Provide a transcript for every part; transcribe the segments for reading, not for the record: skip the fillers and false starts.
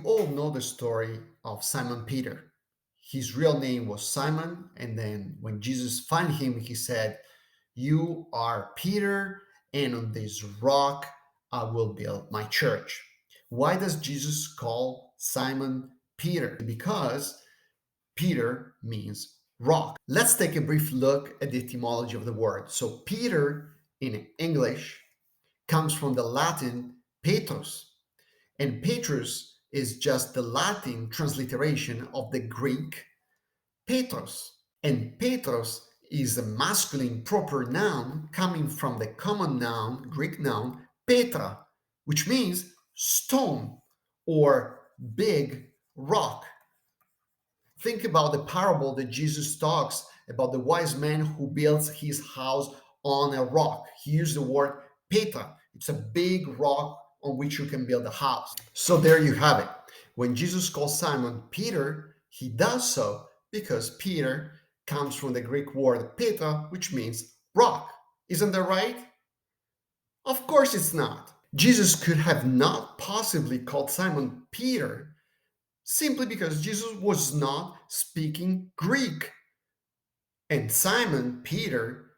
You all know the story of Simon Peter. His real name was Simon, and then when Jesus found him, he said, "You are Peter, and on this rock I will build my church." Why does Jesus call Simon Peter? Because Peter means rock. Let's take a brief look at the etymology of the word. So, Peter in English comes from the Latin Petrus, and Petrus is just the Latin transliteration of the Greek Petros. And Petros is a masculine proper noun coming from the common noun, Greek noun, Petra, which means stone or big rock. Think about the parable that Jesus talks about the wise man who builds his house on a rock. He used the word Petra. It's a big rock on which you can build a house. So there you have it. When Jesus calls Simon Peter, he does so because Peter comes from the Greek word Petra, which means rock. Isn't that right? Of course it's not. Jesus could have not possibly called Simon Peter simply because Jesus was not speaking Greek. And Simon Peter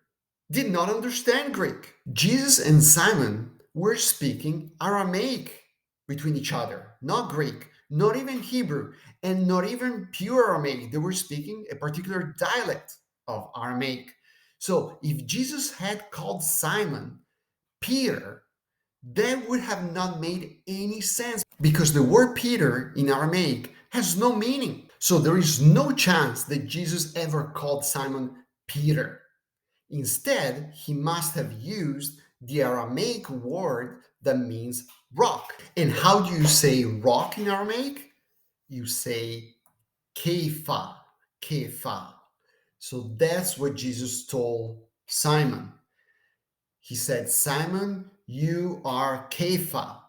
did not understand Greek. Jesus and Simon were speaking Aramaic between each other, not Greek, not even Hebrew, and not even pure Aramaic. They were speaking a particular dialect of Aramaic. So if Jesus had called Simon Peter, that would have not made any sense because the word Peter in Aramaic has no meaning. So there is no chance that Jesus ever called Simon Peter. Instead, he must have used the Aramaic word that means rock. And how do you say rock in Aramaic? You say Kepha, Kepha. So that's what Jesus told Simon. He said, "Simon, you are Kepha,"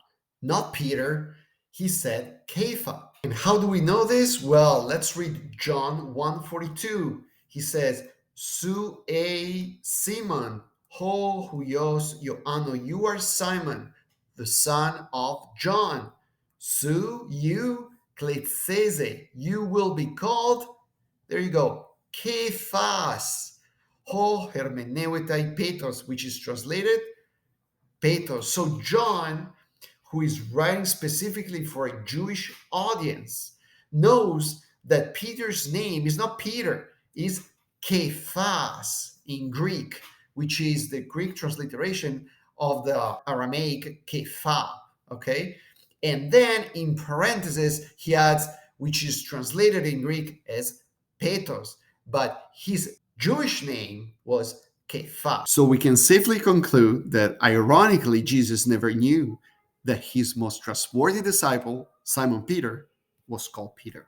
not Peter. He said Kepha. And how do we know this? Well, let's read John 1:42. He says, "Su e Simon, ho huios Ioanno, you are Simon, the son of John. Su, you, kletzese, you will be called," there you go, Kephas. Ho hermeneutai Petros, which is translated Petros. So John, who is writing specifically for a Jewish audience, knows that Peter's name is not Peter, is Kephas in Greek, which is the Greek transliteration of the Aramaic Kepha. Okay, and then in parentheses he adds, which is translated in Greek as Petros, but his Jewish name was Kepha. So we can safely conclude that ironically, Jesus never knew that his most trustworthy disciple, Simon Peter, was called Peter.